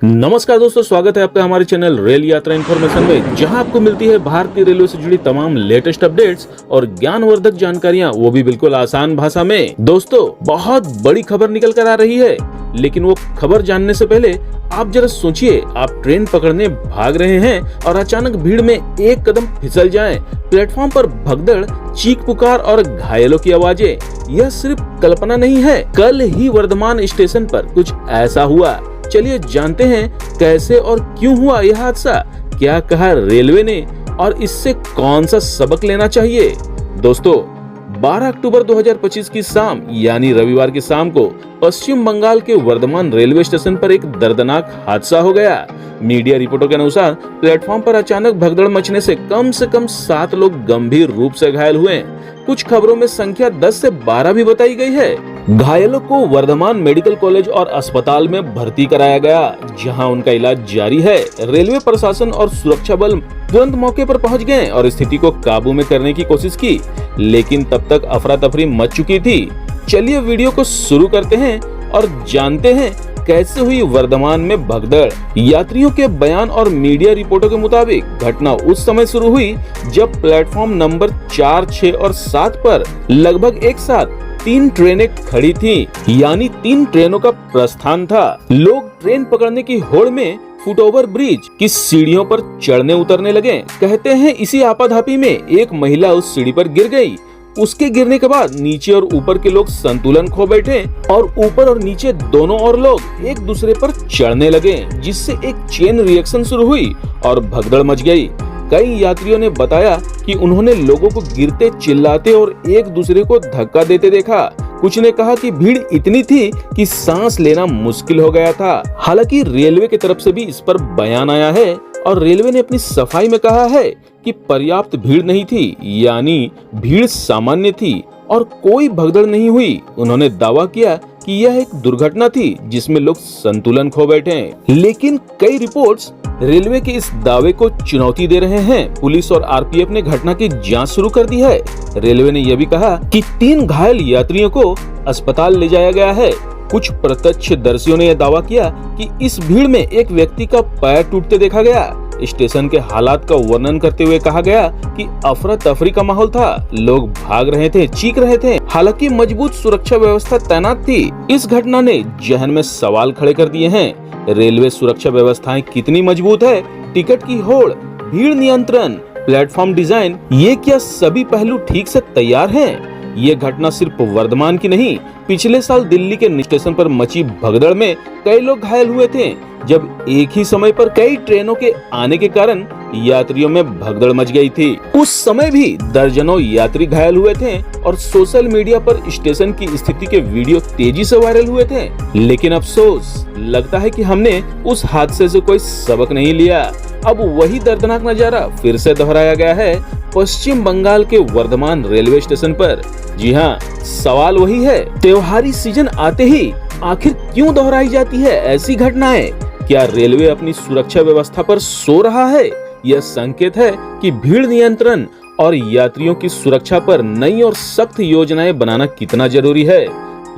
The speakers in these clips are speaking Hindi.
नमस्कार दोस्तों, स्वागत है आपका हमारे चैनल रेल यात्रा इन्फॉर्मेशन में, जहां आपको मिलती है भारतीय रेलवे से जुड़ी तमाम लेटेस्ट अपडेट्स और ज्ञानवर्धक जानकारियां, वो भी बिल्कुल आसान भाषा में। दोस्तों, बहुत बड़ी खबर निकल कर आ रही है, लेकिन वो खबर जानने से पहले आप जरा सोचिए, आप ट्रेन पकड़ने भाग रहे हैं और अचानक भीड़ में एक कदम फिसल जाएं। प्लेटफॉर्म पर भगदड़, चीख पुकार और घायलों की आवाजें, यह सिर्फ कल्पना नहीं है। कल ही वर्धमान स्टेशन पर कुछ ऐसा हुआ। चलिए जानते हैं कैसे और क्यों हुआ यह हादसा, क्या कहा रेलवे ने और इससे कौन सा सबक लेना चाहिए। दोस्तों, 12 अक्टूबर 2025 की शाम यानी रविवार की शाम को पश्चिम बंगाल के वर्धमान रेलवे स्टेशन पर एक दर्दनाक हादसा हो गया। मीडिया रिपोर्टों के अनुसार प्लेटफॉर्म पर अचानक भगदड़ मचने से कम 7 लोग गंभीर रूप से घायल हुए। कुछ खबरों में संख्या 10 से 12 भी बताई गई है। घायलों को वर्धमान मेडिकल कॉलेज और अस्पताल में भर्ती कराया गया, जहां उनका इलाज जारी है। रेलवे प्रशासन और सुरक्षा बल तुरंत मौके पर पहुंच गए और स्थिति को काबू में करने की कोशिश की, लेकिन तब तक अफरा तफरी मच चुकी थी। चलिए वीडियो को शुरू करते हैं और जानते हैं कैसे हुई वर्धमान में भगदड़। यात्रियों के बयान और मीडिया रिपोर्टों के मुताबिक घटना उस समय शुरू हुई जब प्लेटफॉर्म नंबर 4, 6 और 7 पर लगभग एक साथ 3 ट्रेनें खड़ी थीं, यानी 3 ट्रेनों का प्रस्थान था। लोग ट्रेन पकड़ने की होड़ में फुटओवर ब्रिज की सीढ़ियों पर चढ़ने उतरने लगे। कहते हैं इसी आपाधापी में एक महिला उस सीढ़ी पर गिर गई। उसके गिरने के बाद नीचे और ऊपर के लोग संतुलन खो बैठे और ऊपर और नीचे दोनों और लोग एक दूसरे पर चढ़ने लगे, जिससे एक चेन रिएक्शन शुरू हुई और भगदड़ मच गई। कई यात्रियों ने बताया कि उन्होंने लोगों को गिरते, चिल्लाते और एक दूसरे को धक्का देते देखा। कुछ ने कहा कि भीड़ इतनी थी कि सांस लेना मुश्किल हो गया था। हालांकि रेलवे की तरफ से भी इस पर बयान आया है और रेलवे ने अपनी सफाई में कहा है कि पर्याप्त भीड़ नहीं थी, यानी भीड़ सामान्य थी और कोई भगदड़ नहीं हुई। उन्होंने दावा किया कि यह एक दुर्घटना थी जिसमें लोग संतुलन खो बैठे। लेकिन कई रिपोर्ट्स रेलवे के इस दावे को चुनौती दे रहे हैं। पुलिस और आरपीएफ ने घटना की जांच शुरू कर दी है। रेलवे ने यह भी कहा कि 3 घायल यात्रियों को अस्पताल ले जाया गया है। कुछ प्रत्यक्षदर्शियों ने यह दावा किया कि इस भीड़ में एक व्यक्ति का पैर टूटते देखा गया। स्टेशन के हालात का वर्णन करते हुए कहा गया कि अफरा तफरी का माहौल था, लोग भाग रहे थे, चीख रहे थे। हालांकि मजबूत सुरक्षा व्यवस्था तैनात थी। इस घटना ने जहन में सवाल खड़े कर दिए हैं। रेलवे सुरक्षा व्यवस्थाएं कितनी मजबूत है? टिकट की होड़, भीड़ नियंत्रण, प्लेटफॉर्म डिजाइन, ये क्या सभी पहलू ठीक से तैयार हैं? ये घटना सिर्फ वर्धमान की नहीं, पिछले साल दिल्ली के स्टेशन पर मची भगदड़ में कई लोग घायल हुए थे, जब एक ही समय पर कई ट्रेनों के आने के कारण यात्रियों में भगदड़ मच गई थी। उस समय भी दर्जनों यात्री घायल हुए थे और सोशल मीडिया पर स्टेशन की स्थिति के वीडियो तेजी से वायरल हुए थे। लेकिन अफसोस, लगता है कि हमने उस हादसे से कोई सबक नहीं लिया। अब वही दर्दनाक नजारा फिर से दोहराया गया है पश्चिम बंगाल के वर्धमान रेलवे स्टेशन पर। जी हाँ, सवाल वही है, त्योहारी सीजन आते ही आखिर क्यों दोहराई जाती है ऐसी घटनाएं? क्या रेलवे अपनी सुरक्षा व्यवस्था पर सो रहा है? यह संकेत है कि भीड़ नियंत्रण और यात्रियों की सुरक्षा पर नई और सख्त योजनाएं बनाना कितना जरूरी है।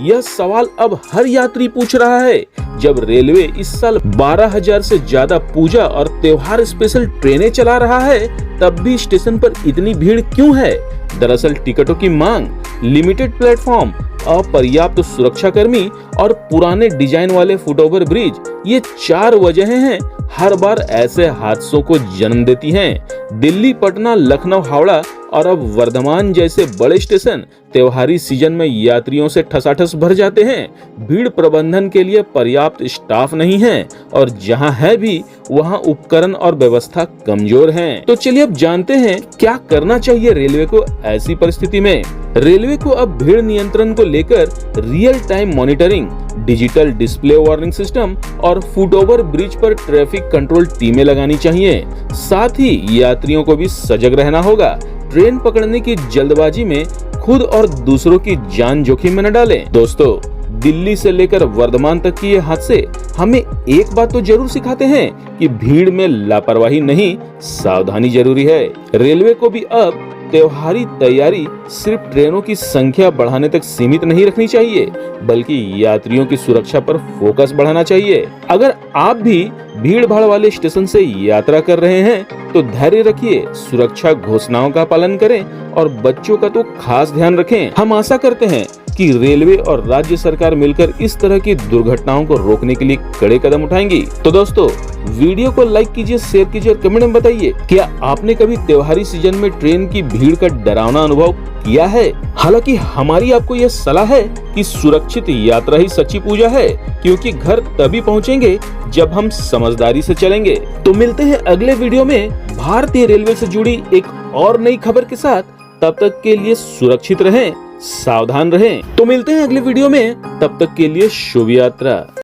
यह सवाल अब हर यात्री पूछ रहा है। जब रेलवे इस साल 12,000 से ज्यादा पूजा और त्योहार स्पेशल ट्रेनें चला रहा है, तब भी स्टेशन पर इतनी भीड़ क्यों है? दरअसल टिकटों की मांग, लिमिटेड प्लेटफॉर्म, अपर्याप्त सुरक्षा कर्मी और पुराने डिजाइन वाले फुटओवर ब्रिज, ये 4 वजहें हैं हर बार ऐसे हादसों को जन्म देती हैं। दिल्ली, पटना, लखनऊ, हावड़ा और अब वर्धमान जैसे बड़े स्टेशन त्योहारी सीजन में यात्रियों से ठसाठस भर जाते हैं। भीड़ प्रबंधन के लिए पर्याप्त स्टाफ नहीं है और जहां है भी वहां उपकरण और व्यवस्था कमजोर हैं। तो चलिए अब जानते हैं क्या करना चाहिए रेलवे को ऐसी परिस्थिति में। रेलवे को अब भीड़ नियंत्रण को लेकर real time monitoring, digital display warning system और फुटओवर ब्रिज पर ट्रैफिक कंट्रोल टीमें लगानी चाहिए। साथ ही यात्रियों को भी सजग रहना होगा। ट्रेन पकड़ने की जल्दबाजी में खुद और दूसरों की जान जोखिम में न डालें। दोस्तों, दिल्ली से लेकर वर्धमान तक की ये हादसे हमें एक बात तो जरूर सिखाते हैं कि भीड़ में लापरवाही नहीं, सावधानी जरूरी है। रेलवे को भी अब त्योहारी तैयारी सिर्फ ट्रेनों की संख्या बढ़ाने तक सीमित नहीं रखनी चाहिए, बल्कि यात्रियों की सुरक्षा पर फोकस बढ़ाना चाहिए। अगर आप भी भीड़ भाड़ वाले स्टेशन से यात्रा कर रहे हैं तो धैर्य रखिए, सुरक्षा घोषणाओं का पालन करें और बच्चों का तो खास ध्यान रखें। हम आशा करते हैं कि रेलवे और राज्य सरकार मिलकर इस तरह की दुर्घटनाओं को रोकने के लिए कड़े कदम उठाएंगी। तो दोस्तों, वीडियो को लाइक कीजिए, शेयर कीजिए और कमेंट में बताइए, क्या आपने कभी त्योहारी सीजन में ट्रेन की भीड़ का डरावना अनुभव किया है? हालांकि हमारी आपको यह सलाह है कि सुरक्षित यात्रा ही सच्ची पूजा है, क्योंकि घर तभी पहुंचेंगे जब हम समझदारी से चलेंगे। तो मिलते हैं अगले वीडियो में भारतीय रेलवे से जुड़ी एक और नई खबर के साथ। तब तक के लिए सुरक्षित रहें, सावधान रहें। तो मिलते हैं अगले वीडियो में, तब तक के लिए शुभ यात्रा।